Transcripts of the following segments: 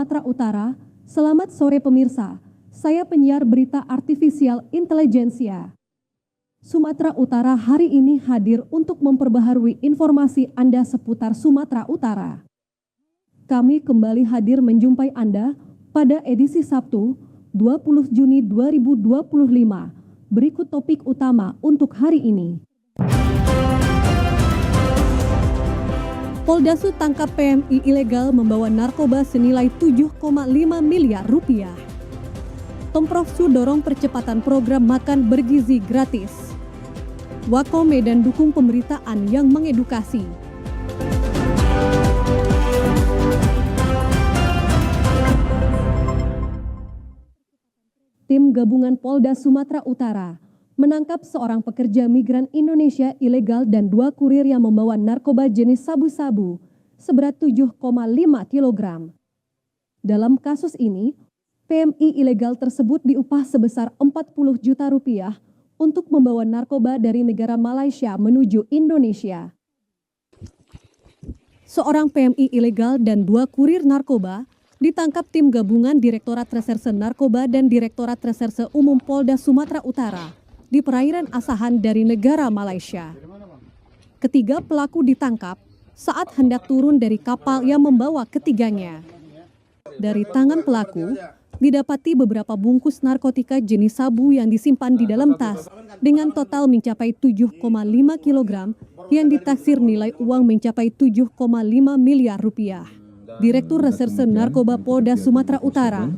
Sumatera Utara. Selamat sore pemirsa, saya penyiar berita artifisial intelijensia. Sumatera Utara hari ini hadir untuk memperbaharui informasi Anda seputar Sumatera Utara. Kami kembali hadir menjumpai Anda pada edisi Sabtu, 20 Juni 2025. Berikut topik utama untuk hari ini. Polda Sud tangkap PMI ilegal membawa narkoba senilai 7,5 miliar rupiah. Pemprov Sud dorong percepatan program makan bergizi gratis. Wako Medan dukung pemberitaan yang mengedukasi. Tim gabungan Polda Sumatera Utara menangkap seorang pekerja migran Indonesia ilegal dan 2 kurir yang membawa narkoba jenis sabu-sabu seberat 7,5 kg. Dalam kasus ini, PMI ilegal tersebut diupah sebesar 40 juta rupiah untuk membawa narkoba dari negara Malaysia menuju Indonesia. Seorang PMI ilegal dan 2 kurir narkoba ditangkap tim gabungan Direktorat Reserse Narkoba dan Direktorat Reserse Umum Polda Sumatera Utara di perairan Asahan dari negara Malaysia. Ketiga pelaku ditangkap saat hendak turun dari kapal yang membawa ketiganya. Dari tangan pelaku, didapati beberapa bungkus narkotika jenis sabu yang disimpan di dalam tas dengan total mencapai 7,5 kg yang ditaksir nilai uang mencapai 7,5 miliar rupiah. Direktur Reserse Narkoba Polda Sumatera Utara,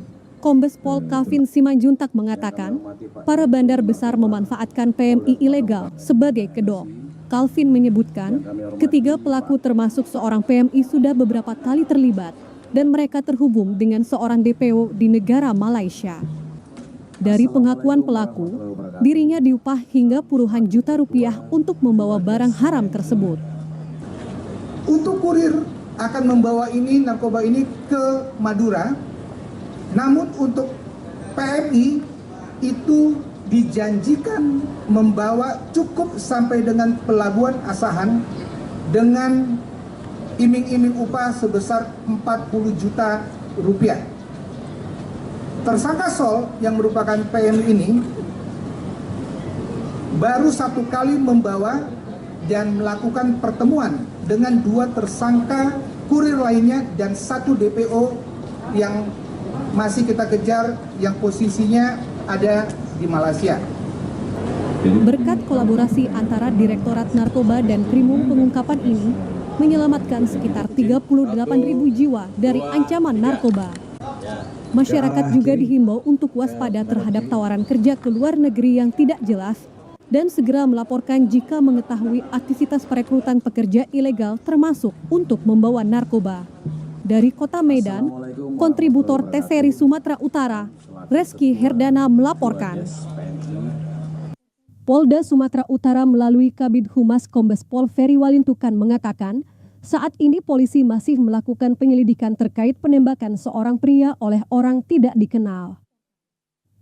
Kombes Pol Calvin Simanjuntak mengatakan, para bandar besar memanfaatkan PMI ilegal sebagai kedok. Calvin menyebutkan, ketiga pelaku termasuk seorang PMI sudah beberapa kali terlibat dan mereka terhubung dengan seorang DPO di negara Malaysia. Dari pengakuan pelaku, dirinya diupah hingga puluhan juta rupiah untuk membawa barang haram tersebut. Untuk kurir akan membawa narkoba ini ke Madura. Namun untuk PMI itu dijanjikan membawa cukup sampai dengan pelabuhan Asahan dengan iming-iming upah sebesar 40 juta rupiah. Tersangka Sol yang merupakan PMI ini baru 1 kali membawa dan melakukan pertemuan dengan 2 tersangka kurir lainnya dan 1 DPO yang masih kita kejar yang posisinya ada di Malaysia. Berkat kolaborasi antara Direktorat Narkoba dan Krimum, pengungkapan ini menyelamatkan sekitar 38.000 jiwa dari ancaman narkoba. Masyarakat juga dihimbau untuk waspada terhadap tawaran kerja ke luar negeri yang tidak jelas dan segera melaporkan jika mengetahui aktivitas perekrutan pekerja ilegal termasuk untuk membawa narkoba. Dari Kota Medan, kontributor TSRI Sumatera Utara, Reski Herdana melaporkan. Polda Sumatera Utara melalui Kabid Humas Kombes Pol Ferry Walintukan mengatakan, saat ini polisi masih melakukan penyelidikan terkait penembakan seorang pria oleh orang tidak dikenal.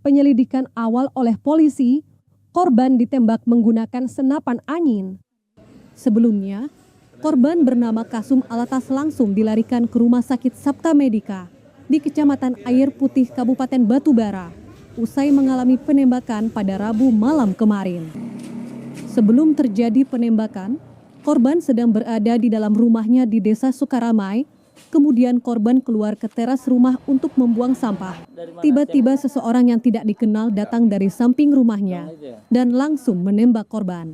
Penyelidikan awal oleh polisi, korban ditembak menggunakan senapan angin. Sebelumnya, korban bernama Kasum Alatas langsung dilarikan ke Rumah Sakit Sabta Medika di Kecamatan Air Putih, Kabupaten Batubara, usai mengalami penembakan pada Rabu malam kemarin. Sebelum terjadi penembakan, korban sedang berada di dalam rumahnya di Desa Sukaramai, kemudian korban keluar ke teras rumah untuk membuang sampah. Tiba-tiba seseorang yang tidak dikenal datang dari samping rumahnya dan langsung menembak korban.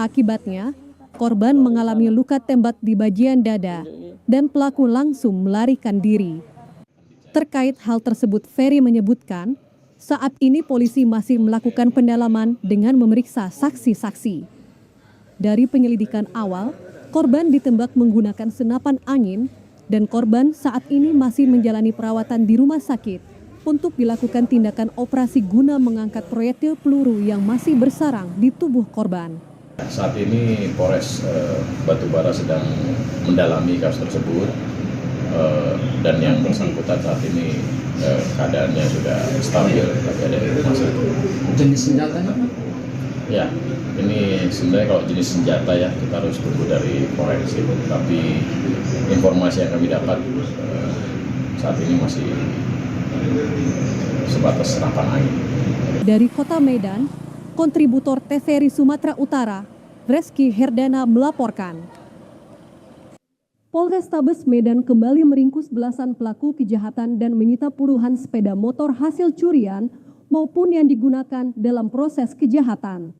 Akibatnya, korban mengalami luka tembak di bagian dada dan pelaku langsung melarikan diri. Terkait hal tersebut, Ferry menyebutkan, saat ini polisi masih melakukan pendalaman dengan memeriksa saksi-saksi. Dari penyelidikan awal, korban ditembak menggunakan senapan angin dan korban saat ini masih menjalani perawatan di rumah sakit untuk dilakukan tindakan operasi guna mengangkat proyektil peluru yang masih bersarang di tubuh korban. Saat ini Polres Batubara sedang mendalami kasus tersebut dan yang bersangkutan saat ini keadaannya sudah stabil, tapi ada di rumah sakit. Jenis senjatanya? Ya, ini sebenarnya kalau jenis senjata ya kita harus tunggu dari forensik, tapi informasi yang kami dapat saat ini masih sebatas serapan angin. Dari Kota Medan, kontributor TVRI Sumatera Utara, Reski Herdana melaporkan. Polrestabes Medan kembali meringkus belasan pelaku kejahatan dan menyita puluhan sepeda motor hasil curian maupun yang digunakan dalam proses kejahatan.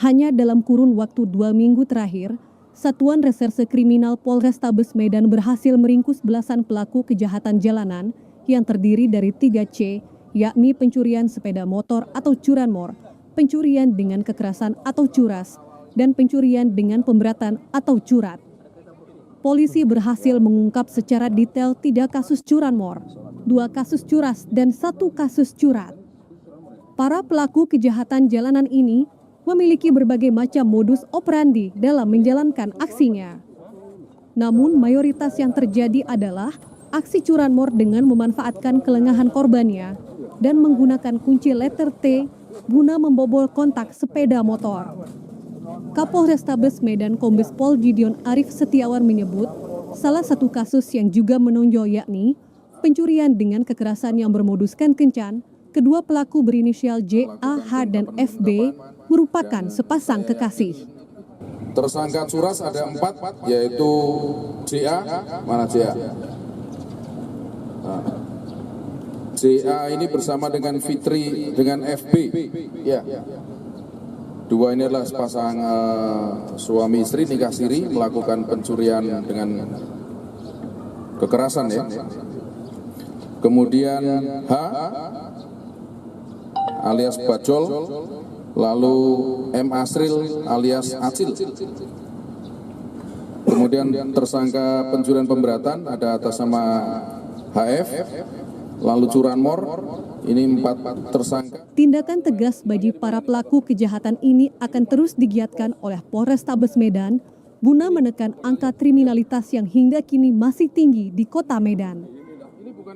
Hanya dalam kurun waktu 2 minggu terakhir, Satuan Reserse Kriminal Polrestabes Medan berhasil meringkus belasan pelaku kejahatan jalanan yang terdiri dari 3C, yakni pencurian sepeda motor atau curanmor, pencurian dengan kekerasan atau curas, dan pencurian dengan pemberatan atau curat. Polisi berhasil mengungkap secara detail 3 kasus curanmor, 2 kasus curas, dan 1 kasus curat. Para pelaku kejahatan jalanan ini memiliki berbagai macam modus operandi dalam menjalankan aksinya. Namun mayoritas yang terjadi adalah aksi curanmor dengan memanfaatkan kelengahan korbannya dan menggunakan kunci letter T guna membobol kontak sepeda motor. Kapolrestabes Medan Kombes Pol Gideon Arif Setiawan menyebut salah satu kasus yang juga menonjol yakni pencurian dengan kekerasan yang bermoduskan kencan. Kedua pelaku berinisial J, A, H, dan FB merupakan sepasang kekasih. Tersangka curas ada 4, yaitu JA, mana JA? Nah, JA ini bersama dengan Fitri dengan FB. Ya. Dua ini adalah sepasang suami istri nikah siri melakukan pencurian dengan kekerasan ya. Kemudian H alias Bajol, lalu M. Asril alias Acil. Kemudian tersangka pencurian pemberatan ada atas nama HF, lalu curanmor, ini 4 tersangka. Tindakan tegas bagi para pelaku kejahatan ini akan terus digiatkan oleh Polrestabes Medan guna menekan angka kriminalitas yang hingga kini masih tinggi di Kota Medan.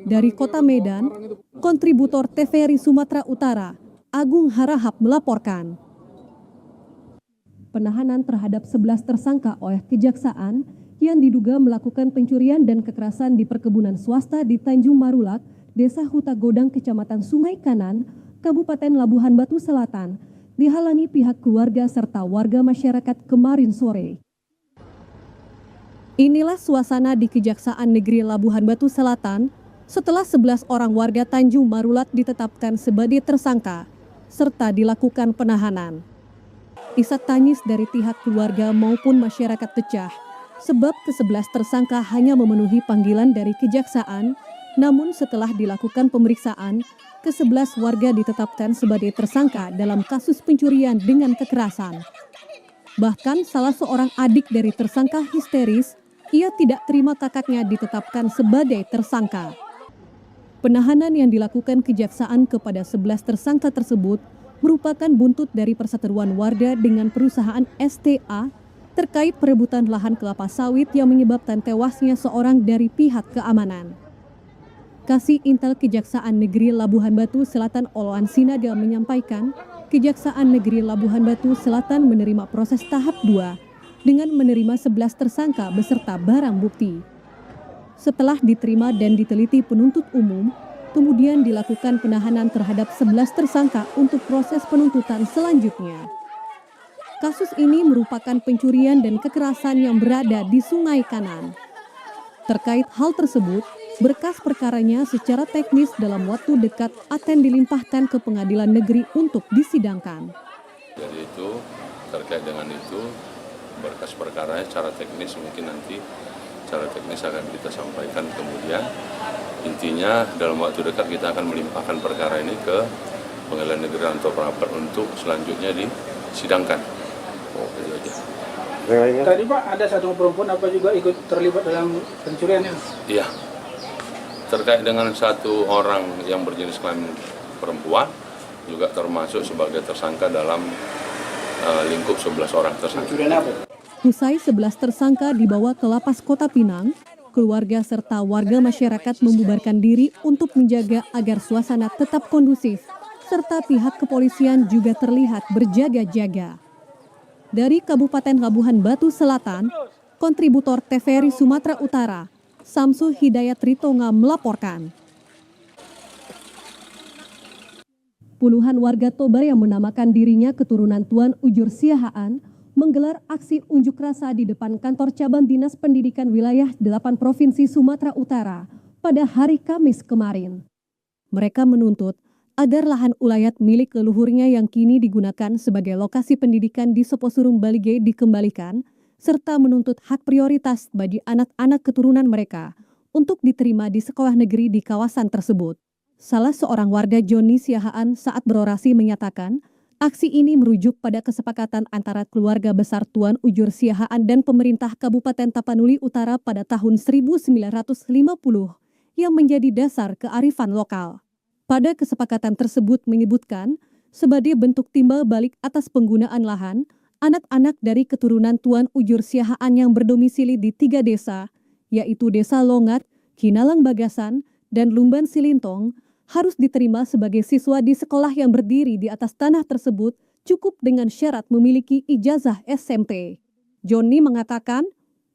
Dari Kota Medan, kontributor TVRI Sumatera Utara, Agung Harahap melaporkan. Penahanan terhadap 11 tersangka oleh Kejaksaan yang diduga melakukan pencurian dan kekerasan di perkebunan swasta di Tanjung Marulak, Desa Huta Godang, Kecamatan Sungai Kanan, Kabupaten Labuhan Batu Selatan, dihalangi pihak keluarga serta warga masyarakat kemarin sore. Inilah suasana di Kejaksaan Negeri Labuhan Batu Selatan setelah 11 orang warga Tanjung Marulat ditetapkan sebagai tersangka serta dilakukan penahanan. Isak tangis dari pihak keluarga maupun masyarakat pecah sebab ke-11 tersangka hanya memenuhi panggilan dari Kejaksaan, namun setelah dilakukan pemeriksaan, ke-11 warga ditetapkan sebagai tersangka dalam kasus pencurian dengan kekerasan. Bahkan salah seorang adik dari tersangka histeris, ia tidak terima kakaknya ditetapkan sebagai tersangka. Penahanan yang dilakukan Kejaksaan kepada 11 tersangka tersebut merupakan buntut dari perseteruan warga dengan perusahaan STA terkait perebutan lahan kelapa sawit yang menyebabkan tewasnya seorang dari pihak keamanan. Kasih Intel Kejaksaan Negeri Labuhan Batu Selatan Oloan Sinaga menyampaikan, Kejaksaan Negeri Labuhan Batu Selatan menerima proses tahap 2 dengan menerima 11 tersangka beserta barang bukti. Setelah diterima dan diteliti penuntut umum, kemudian dilakukan penahanan terhadap 11 tersangka untuk proses penuntutan selanjutnya. Kasus ini merupakan pencurian dan kekerasan yang berada di Sungai Kanan. Terkait hal tersebut, berkas perkaranya secara teknis dalam waktu dekat akan dilimpahkan ke Pengadilan Negeri untuk disidangkan. Jadi itu, terkait dengan itu, berkas perkaranya secara teknis mungkin nanti secara teknis akan kita sampaikan kemudian. Intinya dalam waktu dekat kita akan melimpahkan perkara ini ke Pengadilan Negeri atau Perapat untuk selanjutnya disidangkan. Oh, itu aja. Tadi Pak, ada satu perempuan apa juga ikut terlibat dalam pencurian ini? Iya, terkait dengan satu orang yang berjenis kelamin perempuan juga termasuk sebagai tersangka dalam lingkup 11 orang tersangka. Pencurian apa? Usai 11 tersangka dibawa ke Lapas Kota Pinang, keluarga serta warga masyarakat membubarkan diri untuk menjaga agar suasana tetap kondusif, serta pihak kepolisian juga terlihat berjaga-jaga. Dari Kabupaten Labuhan Batu Selatan, Kontributor TVRI Sumatera Utara, Samsul Hidayat Ritonga melaporkan. Puluhan warga Toba yang menamakan dirinya keturunan Tuan Ujur Siahaan menggelar aksi unjuk rasa di depan kantor cabang Dinas Pendidikan Wilayah 8 Provinsi Sumatera Utara pada hari Kamis kemarin. Mereka menuntut agar lahan ulayat milik leluhurnya yang kini digunakan sebagai lokasi pendidikan di Seposurung Balige dikembalikan, serta menuntut hak prioritas bagi anak-anak keturunan mereka untuk diterima di sekolah negeri di kawasan tersebut. Salah seorang warga Joni Siahaan saat berorasi menyatakan, aksi ini merujuk pada kesepakatan antara keluarga besar Tuan Ujur Siahaan dan pemerintah Kabupaten Tapanuli Utara pada tahun 1950 yang menjadi dasar kearifan lokal. Pada kesepakatan tersebut menyebutkan, sebagai bentuk timbal balik atas penggunaan lahan, anak-anak dari keturunan Tuan Ujur Siahaan yang berdomisili di 3 desa, yaitu Desa Longat, Kinalang Bagasan, dan Lumban Silintong, harus diterima sebagai siswa di sekolah yang berdiri di atas tanah tersebut cukup dengan syarat memiliki ijazah SMP. Joni mengatakan,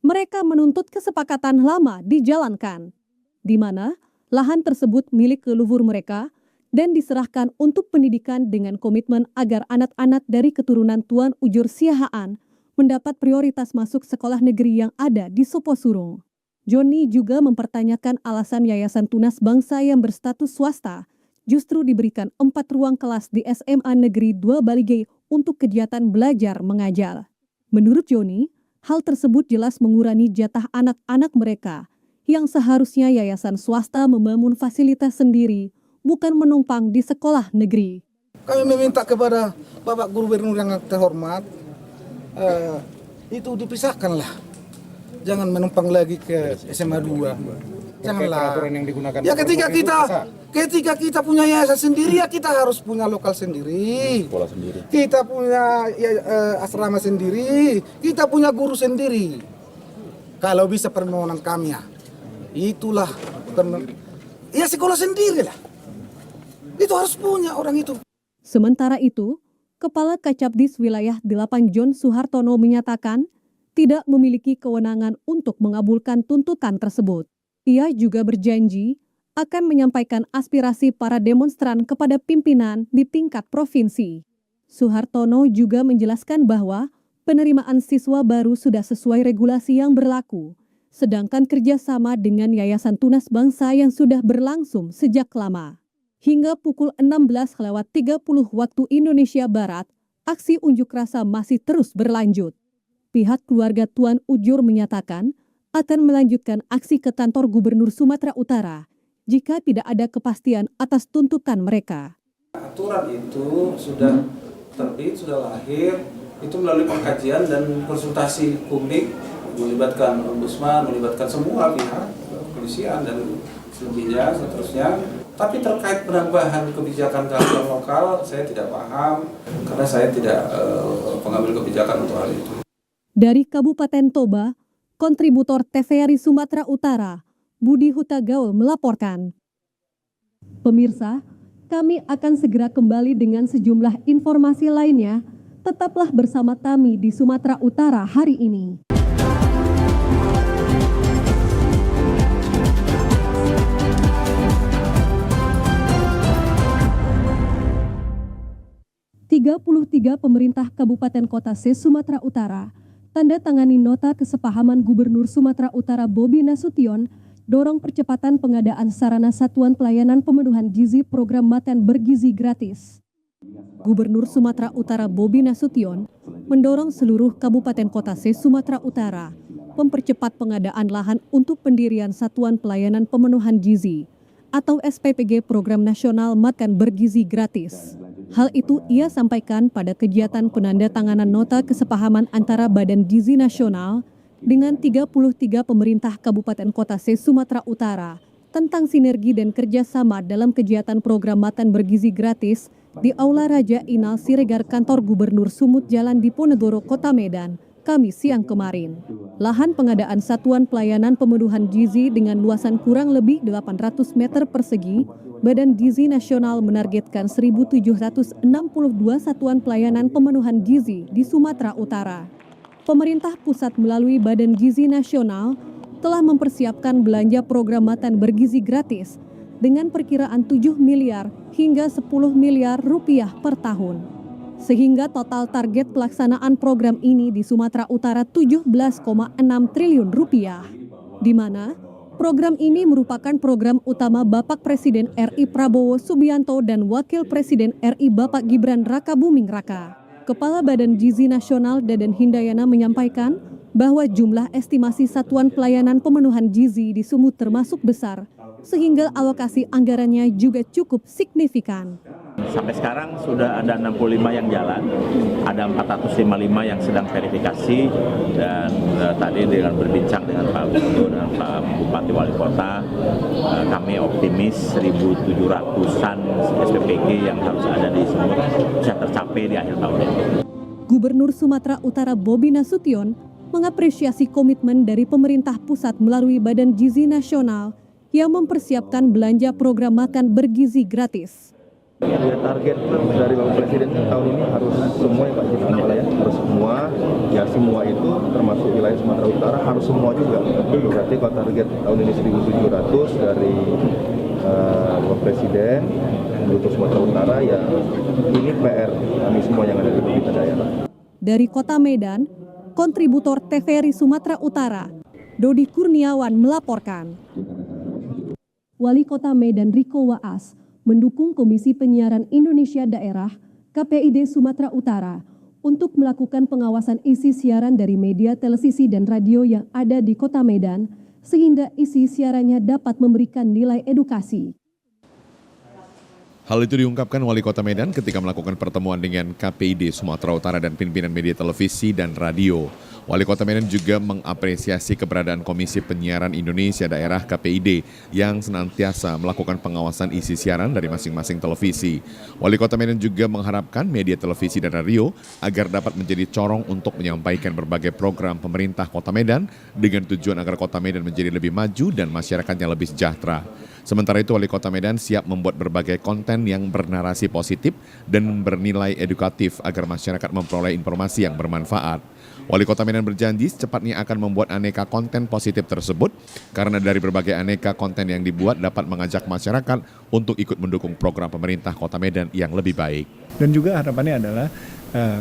mereka menuntut kesepakatan lama dijalankan, di mana lahan tersebut milik leluhur mereka dan diserahkan untuk pendidikan dengan komitmen agar anak-anak dari keturunan Tuan Ujur Siahaan mendapat prioritas masuk sekolah negeri yang ada di Seposurung. Joni juga mempertanyakan alasan Yayasan Tunas Bangsa yang berstatus swasta justru diberikan 4 ruang kelas di SMA Negeri 2 Balige untuk kegiatan belajar mengajar. Menurut Joni, hal tersebut jelas mengurangi jatah anak-anak mereka yang seharusnya yayasan swasta membangun fasilitas sendiri, bukan menumpang di sekolah negeri. Kami meminta kepada Bapak Gubernur yang terhormat, itu dipisahkanlah. Jangan menumpang lagi ke SMA 2. Janganlah. Yang digunakan ya ketika kita punya yayasan sendiri, ya kita harus punya lokal sendiri. Kita punya asrama sendiri, kita punya guru sendiri. Kalau bisa permohonan kami ya. Itulah ya sekolah sendiri lah. Itu harus punya orang itu. Sementara itu, Kepala Kacabdis Wilayah 8 John Suhartono menyatakan tidak memiliki kewenangan untuk mengabulkan tuntutan tersebut. Ia juga berjanji akan menyampaikan aspirasi para demonstran kepada pimpinan di tingkat provinsi. Suhartono juga menjelaskan bahwa penerimaan siswa baru sudah sesuai regulasi yang berlaku, sedangkan kerjasama dengan Yayasan Tunas Bangsa yang sudah berlangsung sejak lama. Hingga pukul 16.30 waktu Indonesia Barat, aksi unjuk rasa masih terus berlanjut. Pihak keluarga Tuan Ujur menyatakan akan melanjutkan aksi ke kantor Gubernur Sumatera Utara jika tidak ada kepastian atas tuntutan mereka. Aturan itu sudah terbit, sudah lahir, itu melalui pengkajian dan konsultasi publik, melibatkan ombudsman, melibatkan semua pihak, kepolisian dan selebihnya, seterusnya. Tapi terkait penambahan kebijakan keharusan lokal, saya tidak paham karena saya tidak pengambil kebijakan untuk hal itu. Dari Kabupaten Toba, kontributor TVRI Sumatera Utara, Budi Hutagaul melaporkan. Pemirsa, kami akan segera kembali dengan sejumlah informasi lainnya. Tetaplah bersama kami di Sumatera Utara hari ini. Tiga pemerintah Kabupaten Kota se-Sumatera Utara tanda tangani nota kesepahaman Gubernur Sumatera Utara Bobi Nasution dorong percepatan pengadaan sarana satuan pelayanan pemenuhan gizi program makan bergizi gratis. Gubernur Sumatera Utara Bobi Nasution mendorong seluruh kabupaten kota se-Sumatera Utara mempercepat pengadaan lahan untuk pendirian satuan pelayanan pemenuhan gizi atau SPPG Program Nasional Makan Bergizi Gratis. Hal itu ia sampaikan pada kegiatan penandatanganan nota kesepahaman antara Badan Gizi Nasional dengan 33 pemerintah kabupaten kota se-Sumatera Utara tentang sinergi dan kerjasama dalam kegiatan program makan bergizi gratis di Aula Raja Inal Siregar kantor Gubernur Sumut Jalan Diponegoro, Kota Medan, Kamis siang kemarin. Lahan pengadaan satuan pelayanan pemenuhan gizi dengan luasan kurang lebih 800 meter persegi, Badan Gizi Nasional menargetkan 1.762 satuan pelayanan pemenuhan gizi di Sumatera Utara. pemerintah pusat melalui Badan Gizi Nasional telah mempersiapkan belanja program makan bergizi gratis dengan perkiraan 7 miliar hingga 10 miliar rupiah per tahun. Sehingga total target pelaksanaan program ini di Sumatera Utara 17,6 triliun rupiah. Di mana program ini merupakan program utama Bapak Presiden RI Prabowo Subianto dan Wakil Presiden RI Bapak Gibran Rakabuming Raka. Kepala Badan Gizi Nasional Dadan Hindayana menyampaikan bahwa jumlah estimasi satuan pelayanan pemenuhan gizi di Sumut termasuk besar, sehingga alokasi anggarannya juga cukup signifikan. Sampai sekarang sudah ada 65 yang jalan, ada 455 yang sedang verifikasi, dan tadi dengan berbincang dengan Pak Gubernur dan Pak Bupati Wali Kota, kami optimis 1.700-an SPPG yang harus ada di Sumut bisa tercapai di akhir tahun ini. Gubernur Sumatera Utara Bobi Nasution mengapresiasi komitmen dari pemerintah pusat melalui Badan Gizi Nasional yang mempersiapkan belanja program makan bergizi gratis. Ya, target dari Bapak Presiden tahun ini harus semua ya Pak, harus semua, ya semua itu termasuk wilayah Sumatera Utara harus semua juga. Berarti kalau target tahun ini 1.700 dari Bapak Presiden untuk Sumatera Utara, ya ini PR kami semua yang ada di pemerintah daerah. Dari Kota Medan, kontributor TVRI Sumatera Utara, Dodi Kurniawan melaporkan. Wali Kota Medan Riko Waas mendukung Komisi Penyiaran Indonesia Daerah KPID Sumatera Utara untuk melakukan pengawasan isi siaran dari media televisi dan radio yang ada di Kota Medan sehingga isi siarannya dapat memberikan nilai edukasi. Hal itu diungkapkan Wali Kota Medan ketika melakukan pertemuan dengan KPID Sumatera Utara dan pimpinan media televisi dan radio. Wali Kota Medan juga mengapresiasi keberadaan Komisi Penyiaran Indonesia Daerah KPID yang senantiasa melakukan pengawasan isi siaran dari masing-masing televisi. Wali Kota Medan juga mengharapkan media televisi dan radio agar dapat menjadi corong untuk menyampaikan berbagai program pemerintah Kota Medan dengan tujuan agar Kota Medan menjadi lebih maju dan masyarakatnya lebih sejahtera. Sementara itu, Wali Kota Medan siap membuat berbagai konten yang bernarasi positif dan bernilai edukatif agar masyarakat memperoleh informasi yang bermanfaat. Wali Kota Medan berjanji secepatnya akan membuat aneka konten positif tersebut karena dari berbagai aneka konten yang dibuat dapat mengajak masyarakat untuk ikut mendukung program pemerintah Kota Medan yang lebih baik. Dan juga harapannya adalah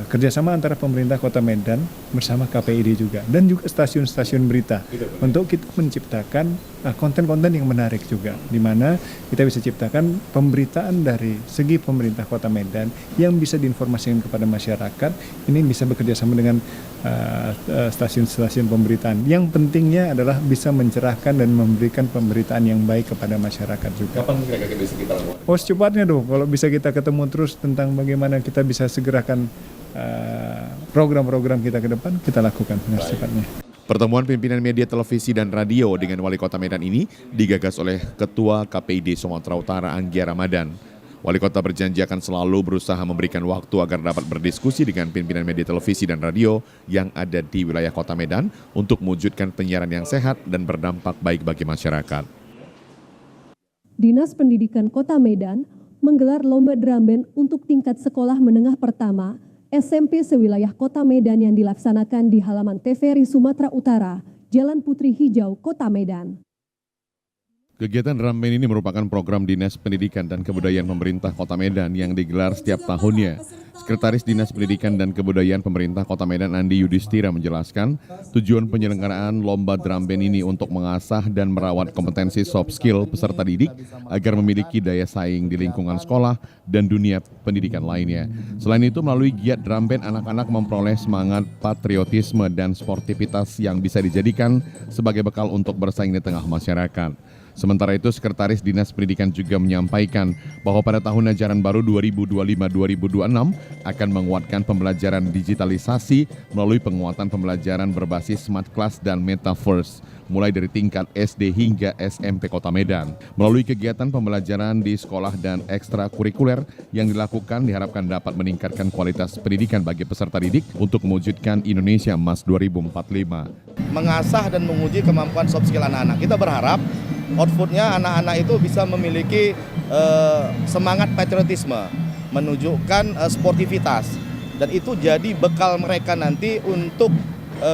kerjasama antara pemerintah Kota Medan bersama KPID juga dan juga stasiun-stasiun berita untuk kita menciptakan konten-konten yang menarik juga, di mana kita bisa ciptakan pemberitaan dari segi pemerintah Kota Medan yang bisa diinformasikan kepada masyarakat. Ini bisa bekerjasama dengan stasiun-stasiun pemberitaan. Yang pentingnya adalah bisa mencerahkan dan memberikan pemberitaan yang baik kepada masyarakat juga. Kapan kira-kira bisa kita lakukan? Oh, secepatnya dong, kalau bisa kita ketemu terus tentang bagaimana kita bisa segerakan program-program kita ke depan, kita lakukan secepatnya. Pertemuan pimpinan media televisi dan radio dengan Wali Kota Medan ini digagas oleh Ketua KPID Sumatera Utara Anggia Ramadan. Wali Kota berjanji akan selalu berusaha memberikan waktu agar dapat berdiskusi dengan pimpinan media televisi dan radio yang ada di wilayah Kota Medan untuk mewujudkan penyiaran yang sehat dan berdampak baik bagi masyarakat. Dinas Pendidikan Kota Medan menggelar lomba drum band untuk tingkat sekolah menengah pertama SMP sewilayah Kota Medan yang dilaksanakan di halaman TVRI Sumatera Utara, Jalan Putri Hijau, Kota Medan. Kegiatan drum band ini merupakan program Dinas Pendidikan dan Kebudayaan Pemerintah Kota Medan yang digelar setiap tahunnya. Sekretaris Dinas Pendidikan dan Kebudayaan Pemerintah Kota Medan Andi Yudhistira menjelaskan, tujuan penyelenggaraan lomba drum band ini untuk mengasah dan merawat kompetensi soft skill peserta didik agar memiliki daya saing di lingkungan sekolah dan dunia pendidikan lainnya. Selain itu, melalui giat drum band, anak-anak memperoleh semangat patriotisme dan sportivitas yang bisa dijadikan sebagai bekal untuk bersaing di tengah masyarakat. Sementara itu, Sekretaris Dinas Pendidikan juga menyampaikan bahwa pada tahun ajaran baru 2025-2026 akan menguatkan pembelajaran digitalisasi melalui penguatan pembelajaran berbasis smart class dan metaverse, mulai dari tingkat SD hingga SMP Kota Medan. Melalui kegiatan pembelajaran di sekolah dan ekstrakurikuler yang dilakukan diharapkan dapat meningkatkan kualitas pendidikan bagi peserta didik untuk mewujudkan Indonesia Emas 2045. Mengasah dan menguji kemampuan soft skill anak-anak. Kita berharap outputnya anak-anak itu bisa memiliki semangat patriotisme, menunjukkan sportivitas, dan itu jadi bekal mereka nanti untuk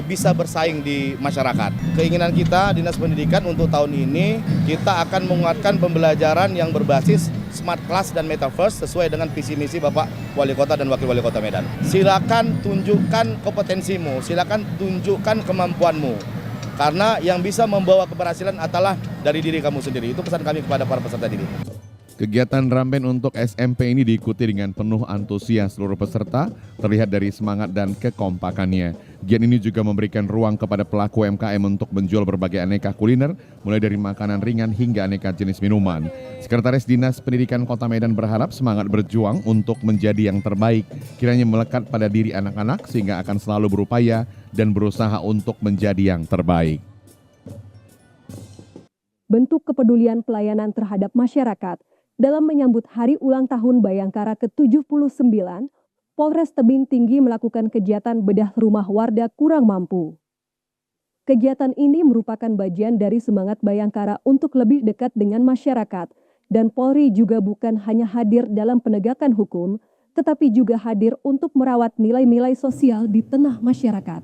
bisa bersaing di masyarakat. Keinginan kita Dinas Pendidikan untuk tahun ini kita akan menguatkan pembelajaran yang berbasis smart class dan metaverse sesuai dengan visi misi Bapak Wali Kota dan Wakil Wali Kota Medan. Silakan tunjukkan kompetensimu, silakan tunjukkan kemampuanmu. Karena yang bisa membawa keberhasilan adalah dari diri kamu sendiri. Itu pesan kami kepada para peserta didik. Kegiatan Ramben untuk SMP ini diikuti dengan penuh antusias seluruh peserta, terlihat dari semangat dan kekompakannya. Kegiatan ini juga memberikan ruang kepada pelaku UMKM untuk menjual berbagai aneka kuliner, mulai dari makanan ringan hingga aneka jenis minuman. Sekretaris Dinas Pendidikan Kota Medan berharap semangat berjuang untuk menjadi yang terbaik kiranya melekat pada diri anak-anak sehingga akan selalu berupaya dan berusaha untuk menjadi yang terbaik. Bentuk kepedulian pelayanan terhadap masyarakat dalam menyambut Hari Ulang Tahun Bayangkara ke-79, Polres Tebing Tinggi melakukan kegiatan bedah rumah warga kurang mampu. Kegiatan ini merupakan bagian dari semangat Bayangkara untuk lebih dekat dengan masyarakat, dan Polri juga bukan hanya hadir dalam penegakan hukum, tetapi juga hadir untuk merawat nilai-nilai sosial di tengah masyarakat.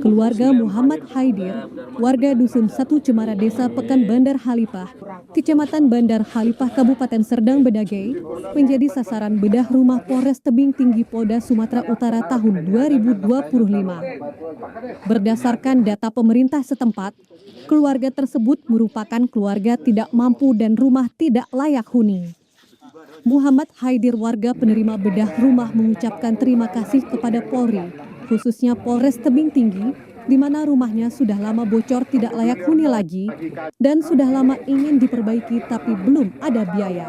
Keluarga Muhammad Haidir, warga Dusun 1 Cemara Desa Pekan Bandar Halipah, Kecamatan Bandar Halipah, Kabupaten Serdang Bedagai, menjadi sasaran bedah rumah Polres Tebing Tinggi Polda Sumatera Utara tahun 2025. Berdasarkan data pemerintah setempat, keluarga tersebut merupakan keluarga tidak mampu dan rumah tidak layak huni. Muhammad Haidir, warga penerima bedah rumah, mengucapkan terima kasih kepada Polri, khususnya Polres Tebing Tinggi, di mana rumahnya sudah lama bocor tidak layak huni lagi dan sudah lama ingin diperbaiki tapi belum ada biaya.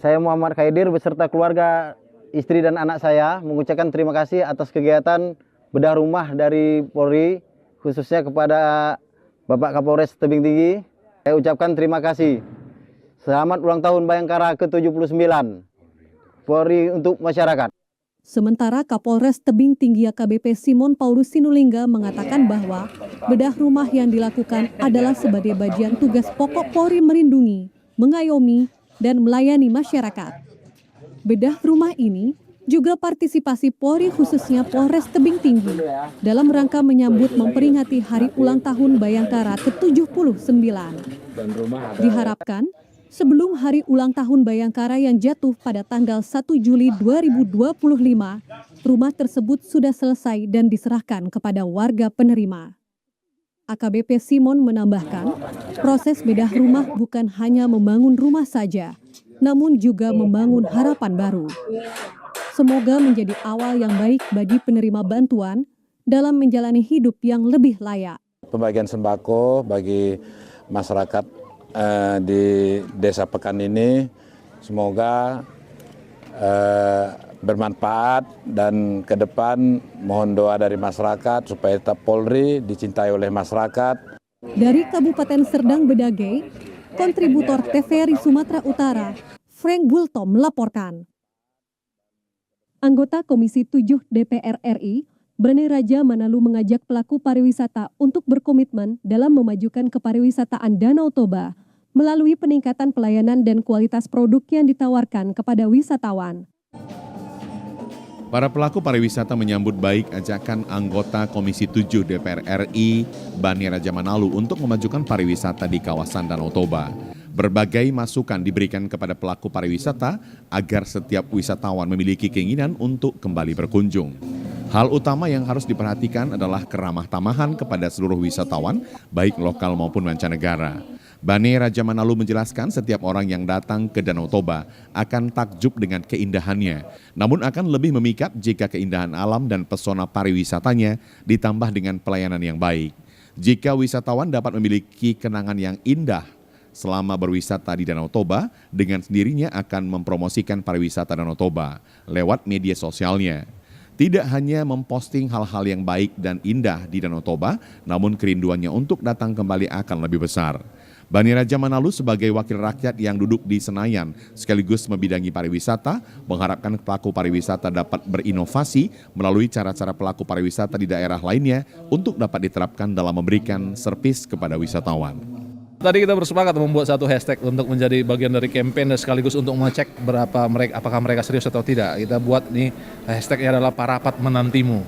Saya Muhammad Haidir beserta keluarga, istri dan anak saya mengucapkan terima kasih atas kegiatan bedah rumah dari Polri, khususnya kepada Bapak Kapolres Tebing Tinggi. Saya ucapkan terima kasih. Selamat ulang tahun Bayangkara ke-79 Polri untuk masyarakat. Sementara Kapolres Tebing Tinggi AKBP Simon Paulus Sinulinga mengatakan bahwa bedah rumah yang dilakukan adalah sebagai bagian tugas pokok Polri melindungi, mengayomi, dan melayani masyarakat. Bedah rumah ini juga partisipasi Polri khususnya Polres Tebing Tinggi dalam rangka menyambut memperingati Hari Ulang Tahun Bayangkara ke-79. Diharapkan sebelum Hari Ulang Tahun Bayangkara yang jatuh pada tanggal 1 Juli 2025, rumah tersebut sudah selesai dan diserahkan kepada warga penerima. AKBP Simon menambahkan, proses bedah rumah bukan hanya membangun rumah saja, namun juga membangun harapan baru. Semoga menjadi awal yang baik bagi penerima bantuan dalam menjalani hidup yang lebih layak. Pembagian sembako bagi masyarakat di Desa Pekan ini semoga bermanfaat, dan ke depan mohon doa dari masyarakat supaya tetap Polri dicintai oleh masyarakat. Dari Kabupaten Serdang Bedagai, kontributor TVRI Sumatera Utara, Frank Bulto melaporkan. Anggota Komisi 7 DPR RI, Brane Raja Manalu mengajak pelaku pariwisata untuk berkomitmen dalam memajukan kepariwisataan Danau Toba melalui peningkatan pelayanan dan kualitas produk yang ditawarkan kepada wisatawan. Para pelaku pariwisata menyambut baik ajakan anggota Komisi 7 DPR RI, Brane Raja Manalu, untuk memajukan pariwisata di kawasan Danau Toba. Berbagai masukan diberikan kepada pelaku pariwisata agar setiap wisatawan memiliki keinginan untuk kembali berkunjung. Hal utama yang harus diperhatikan adalah keramah tamahan kepada seluruh wisatawan, baik lokal maupun mancanegara. Brane Raja Manalu menjelaskan setiap orang yang datang ke Danau Toba akan takjub dengan keindahannya, namun akan lebih memikat jika keindahan alam dan pesona pariwisatanya ditambah dengan pelayanan yang baik. Jika wisatawan dapat memiliki kenangan yang indah selama berwisata di Danau Toba, dengan sendirinya akan mempromosikan pariwisata Danau Toba lewat media sosialnya. Tidak hanya memposting hal-hal yang baik dan indah di Danau Toba, namun kerinduannya untuk datang kembali akan lebih besar. Brane Raja Manalu sebagai wakil rakyat yang duduk di Senayan sekaligus membidangi pariwisata, mengharapkan pelaku pariwisata dapat berinovasi melalui cara-cara pelaku pariwisata di daerah lainnya untuk dapat diterapkan dalam memberikan servis kepada wisatawan. Tadi kita bersepakat membuat satu hashtag untuk menjadi bagian dari campaign dan sekaligus untuk mengecek apakah mereka serius atau tidak. Kita buat nih hashtagnya adalah Parapat Menantimu.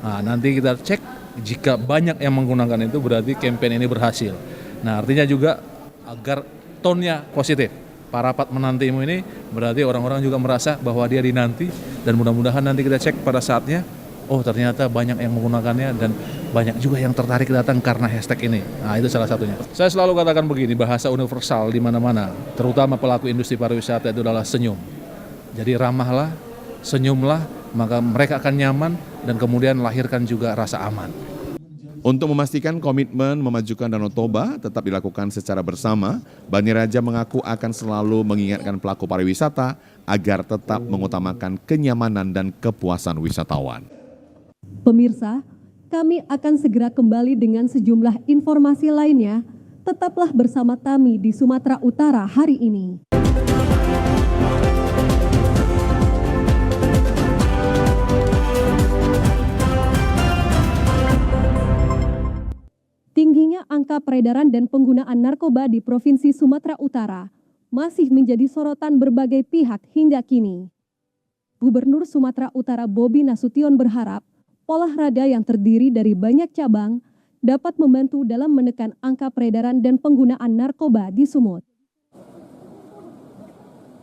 Nah, nanti kita cek jika banyak yang menggunakan itu berarti campaign ini berhasil. Nah, artinya juga agar tone-nya positif. Parapat menantimu ini berarti orang-orang juga merasa bahwa dia dinanti, dan mudah-mudahan nanti kita cek pada saatnya, oh ternyata banyak yang menggunakannya dan banyak juga yang tertarik datang karena hashtag ini. Nah, itu salah satunya. Saya selalu katakan begini, bahasa universal di mana-mana, terutama pelaku industri pariwisata itu adalah senyum. Jadi ramahlah, senyumlah, maka mereka akan nyaman dan kemudian lahirkan juga rasa aman. Untuk memastikan komitmen memajukan Danau Toba tetap dilakukan secara bersama, Bani Raja mengaku akan selalu mengingatkan pelaku pariwisata agar tetap mengutamakan kenyamanan dan kepuasan wisatawan. Pemirsa, kami akan segera kembali dengan sejumlah informasi lainnya. Tetaplah bersama kami di Sumatera Utara hari ini. Tingginya angka peredaran dan penggunaan narkoba di Provinsi Sumatera Utara masih menjadi sorotan berbagai pihak hingga kini. Gubernur Sumatera Utara Bobi Nasution berharap olahraga yang terdiri dari banyak cabang dapat membantu dalam menekan angka peredaran dan penggunaan narkoba di Sumut.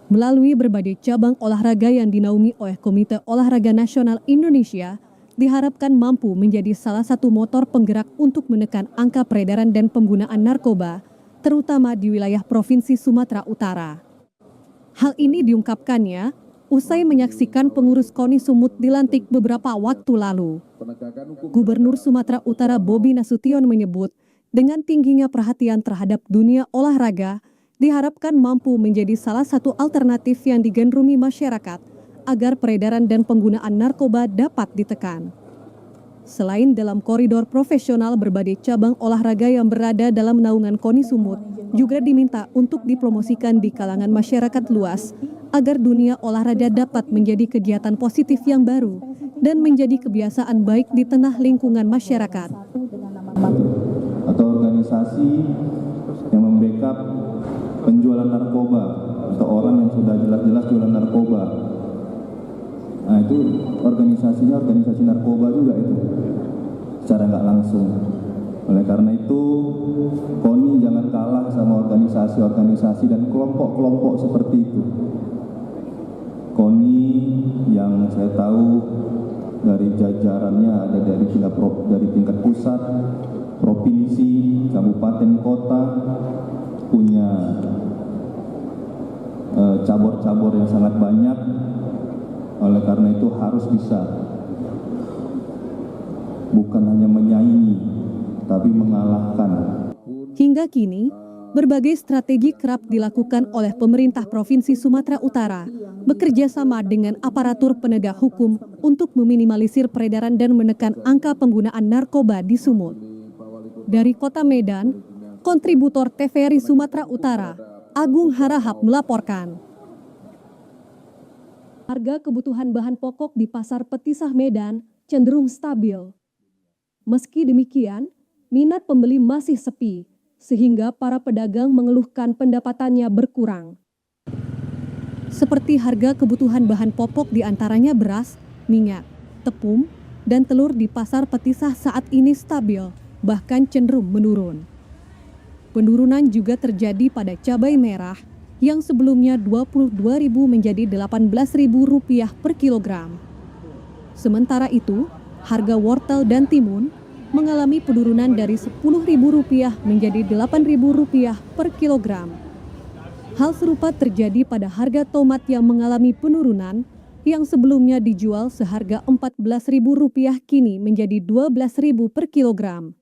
Melalui berbagai cabang olahraga yang dinaungi oleh Komite Olahraga Nasional Indonesia, diharapkan mampu menjadi salah satu motor penggerak untuk menekan angka peredaran dan penggunaan narkoba, terutama di wilayah Provinsi Sumatera Utara. Hal ini diungkapkannya usai menyaksikan pengurus KONI Sumut dilantik beberapa waktu lalu. Gubernur Sumatera Utara Bobi Nasution menyebut, dengan tingginya perhatian terhadap dunia olahraga, diharapkan mampu menjadi salah satu alternatif yang digandrungi masyarakat agar peredaran dan penggunaan narkoba dapat ditekan. Selain dalam koridor profesional, berbagai cabang olahraga yang berada dalam naungan KONI Sumut juga diminta untuk dipromosikan di kalangan masyarakat luas agar dunia olahraga dapat menjadi kegiatan positif yang baru dan menjadi kebiasaan baik di tengah lingkungan masyarakat. Atau organisasi yang membackup penjualan narkoba atau orang yang sudah jelas-jelas jualan narkoba. Nah, itu organisasinya organisasi narkoba juga itu, secara nggak langsung. Oleh karena itu, KONI jangan kalah sama organisasi-organisasi dan kelompok-kelompok seperti itu. KONI yang saya tahu dari jajarannya ada dari tingkat pusat, provinsi, kabupaten, kota, punya cabur-cabur yang sangat banyak. Oleh karena itu harus bisa bukan hanya menyaingi, tapi mengalahkan. Hingga kini, berbagai strategi kerap dilakukan oleh pemerintah Provinsi Sumatera Utara, bekerja sama dengan aparatur penegak hukum untuk meminimalisir peredaran dan menekan angka penggunaan narkoba di Sumut. Dari Kota Medan, kontributor TVRI Sumatera Utara, Agung Harahap melaporkan. Harga kebutuhan bahan pokok di Pasar Petisah Medan cenderung stabil. Meski demikian, minat pembeli masih sepi, sehingga para pedagang mengeluhkan pendapatannya berkurang. Seperti harga kebutuhan bahan pokok diantaranya beras, minyak, tepung, dan telur di Pasar Petisah saat ini stabil, bahkan cenderung menurun. Penurunan juga terjadi pada cabai merah, yang sebelumnya Rp22.000 menjadi Rp18.000 per kilogram. Sementara itu, harga wortel dan timun mengalami penurunan dari Rp10.000 menjadi Rp8.000 per kilogram. Hal serupa terjadi pada harga tomat yang mengalami penurunan, yang sebelumnya dijual seharga Rp14.000 kini menjadi Rp12.000 per kilogram.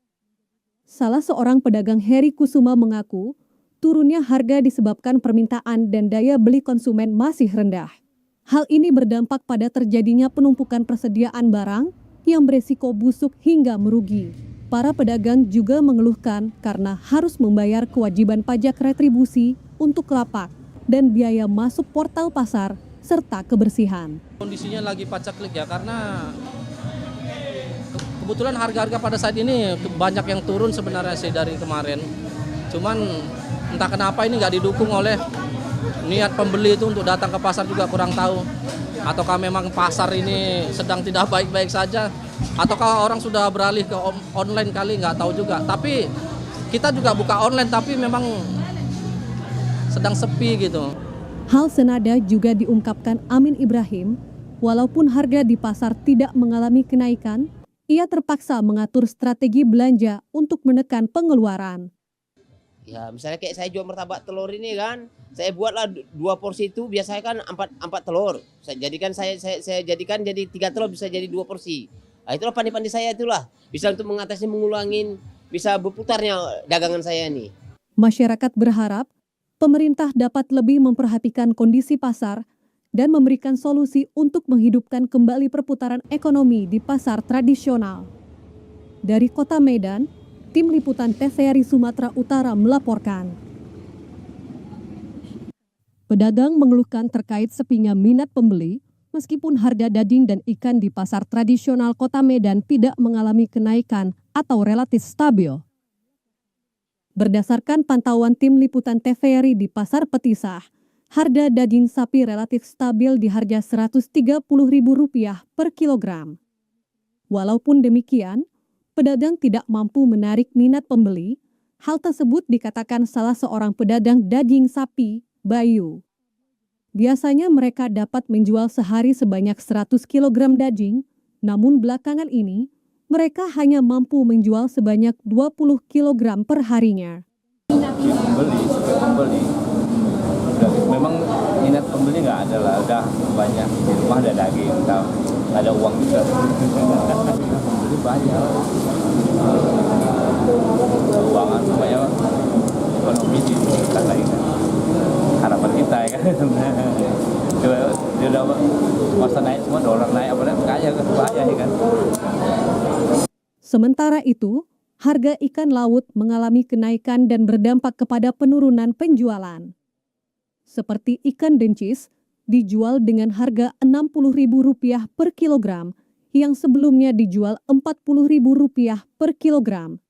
Salah seorang pedagang Heri Kusuma mengaku, turunnya harga disebabkan permintaan dan daya beli konsumen masih rendah. Hal ini berdampak pada terjadinya penumpukan persediaan barang yang beresiko busuk hingga merugi. Para pedagang juga mengeluhkan karena harus membayar kewajiban pajak retribusi untuk lapak dan biaya masuk portal pasar serta kebersihan. Kondisinya lagi pacaklik ya, karena kebetulan harga-harga pada saat ini banyak yang turun sebenarnya sih dari kemarin. Cuman entah kenapa ini nggak didukung oleh niat pembeli itu untuk datang ke pasar juga kurang tahu. Ataukah memang pasar ini sedang tidak baik-baik saja, ataukah orang sudah beralih ke online kali, nggak tahu juga. Tapi kita juga buka online tapi memang sedang sepi gitu. Hal senada juga diungkapkan Amin Ibrahim, walaupun harga di pasar tidak mengalami kenaikan, ia terpaksa mengatur strategi belanja untuk menekan pengeluaran. Ya, misalnya kayak saya jual martabak telur ini kan, saya buatlah 2 porsi itu biasanya kan 4 telur. Saya jadikan jadi 3 telur bisa jadi 2 porsi. Nah, itulah pandai-pandai saya itulah. Bisa untuk mengatasi mengulangin, bisa berputarnya dagangan saya nih. Masyarakat berharap pemerintah dapat lebih memperhatikan kondisi pasar dan memberikan solusi untuk menghidupkan kembali perputaran ekonomi di pasar tradisional. Dari Kota Medan, Tim Liputan TVRI Sumatera Utara melaporkan. Pedagang mengeluhkan terkait sepinya minat pembeli, meskipun harga daging dan ikan di pasar tradisional Kota Medan tidak mengalami kenaikan atau relatif stabil. Berdasarkan pantauan Tim Liputan TVRI di Pasar Petisah, harga daging sapi relatif stabil di harga Rp130.000 per kilogram. Walaupun demikian, pedagang tidak mampu menarik minat pembeli. Hal tersebut dikatakan salah seorang pedagang daging sapi, Bayu. Biasanya mereka dapat menjual sehari sebanyak 100 kg daging, namun belakangan ini mereka hanya mampu menjual sebanyak 20 kg per harinya. Pembeli. Memang minat pembeli nggak ada lah, udah banyak di rumah ada daging, nggak ada uang juga. Pembeli banyak, keuangan semuanya ekonomi ditingkatkan lagi kan. Harapan kita ya kan. Dia udah masa naik semua, dolar naik apa kaya kan, bahaya ya kan. Sementara itu, harga ikan laut mengalami kenaikan dan berdampak kepada penurunan penjualan. Seperti ikan dencis, dijual dengan harga Rp60.000 per kilogram, yang sebelumnya dijual Rp40.000 per kilogram.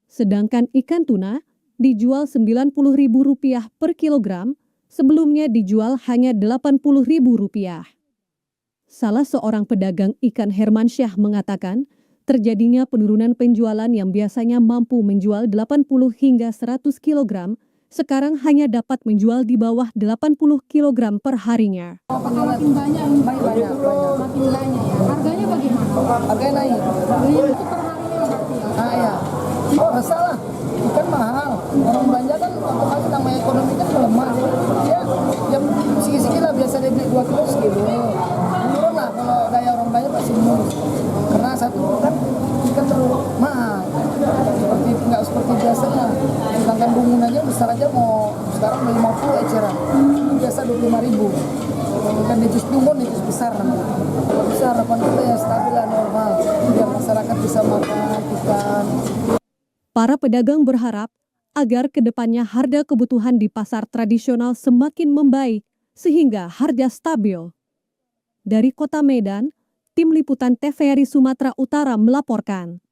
Sedangkan ikan tuna dijual Rp90.000 per kilogram, sebelumnya dijual hanya Rp80.000. Salah seorang pedagang ikan Hermansyah mengatakan, terjadinya penurunan penjualan yang biasanya mampu menjual 80 hingga 100 kg, sekarang hanya dapat menjual di bawah 80 kg per harinya. Apakah makin banyak? Makin banyak ya. Harganya bagaimana? Harganya naik. Itu per harinya berarti ya? Nah ya, masalah ikan mahal. Orang belanja kan otomatis namanya ekonomi kan melemah. Ya, yang segi-segi lah biasa dia beli 2 kilo sekilo. Menurun lah kalau daya orang belanja pasti menurun. Karena satu kan ikan terlalu mahal. Nggak seperti biasanya. Sedangkan bungun aja besar aja mau sekarang 50 eceran. Biasa 25.000. Ikan dijus bungun, dijus besar. Kalau bisa harapan kita ya stabil dan normal. Biar masyarakat bisa makan ikan. Para pedagang berharap agar kedepannya harga kebutuhan di pasar tradisional semakin membaik sehingga harga stabil. Dari Kota Medan, Tim Liputan TVRI Sumatera Utara melaporkan.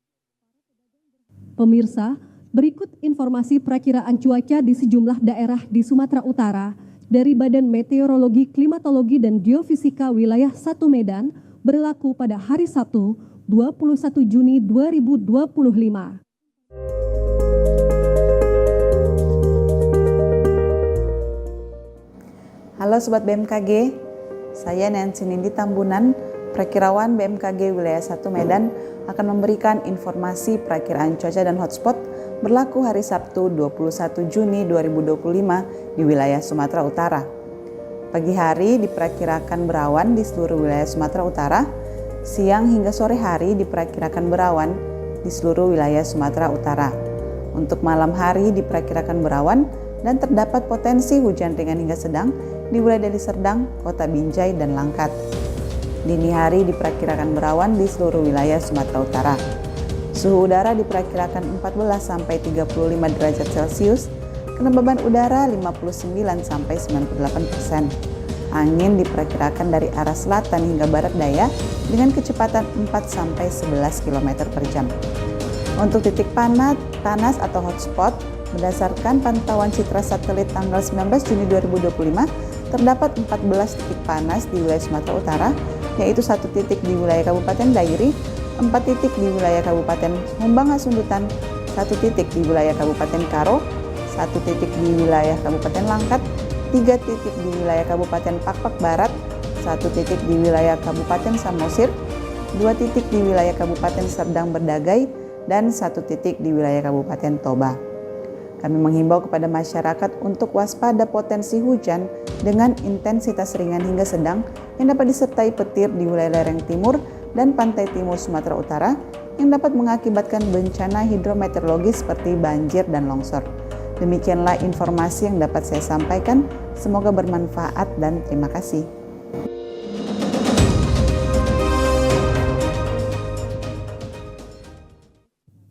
Pemirsa, berikut informasi perakiraan cuaca di sejumlah daerah di Sumatera Utara dari Badan Meteorologi, Klimatologi, dan Geofisika Wilayah 1 Medan berlaku pada hari Sabtu, 21 Juni 2025. Halo Sobat BMKG, saya Nancy Nindi Tambunan, Perakirawan BMKG Wilayah 1 Medan akan memberikan informasi perakiraan cuaca dan hotspot berlaku hari Sabtu 21 Juni 2025 di wilayah Sumatera Utara. Pagi hari diperkirakan berawan di seluruh wilayah Sumatera Utara, siang hingga sore hari diperkirakan berawan di seluruh wilayah Sumatera Utara. Untuk malam hari diperkirakan berawan dan terdapat potensi hujan ringan hingga sedang di wilayah Deli Serdang, Kota Binjai, dan Langkat. Dini hari diperkirakan berawan di seluruh wilayah Sumatera Utara. Suhu udara diperkirakan 14-35 derajat Celcius, kelembaban udara 59-98%. Angin diperkirakan dari arah selatan hingga barat daya dengan kecepatan 4-11 km per jam. Untuk titik panas atau hotspot Berdasarkan pantauan citra satelit tanggal 19 Juni 2025, terdapat 14 titik panas di wilayah Sumatera Utara, yaitu 1 titik di wilayah Kabupaten Dairi, 4 titik di wilayah Kabupaten Humbang Hasundutan, 1 titik di wilayah Kabupaten Karo, 1 titik di wilayah Kabupaten Langkat, 3 titik di wilayah Kabupaten Pakpak Barat, 1 titik di wilayah Kabupaten Samosir, 2 titik di wilayah Kabupaten Serdang Berdagai, dan 1 titik di wilayah Kabupaten Toba. Kami menghimbau kepada masyarakat untuk waspada potensi hujan dengan intensitas ringan hingga sedang yang dapat disertai petir di wilayah lereng timur dan pantai timur Sumatera Utara yang dapat mengakibatkan bencana hidrometeorologis seperti banjir dan longsor. Demikianlah informasi yang dapat saya sampaikan. Semoga bermanfaat dan terima kasih.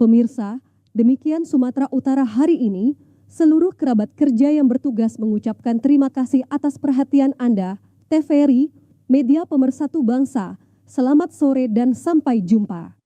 Pemirsa, demikian Sumatera Utara hari ini. Seluruh kerabat kerja yang bertugas mengucapkan terima kasih atas perhatian Anda. TVRI, Media Pemersatu Bangsa. Selamat sore dan sampai jumpa.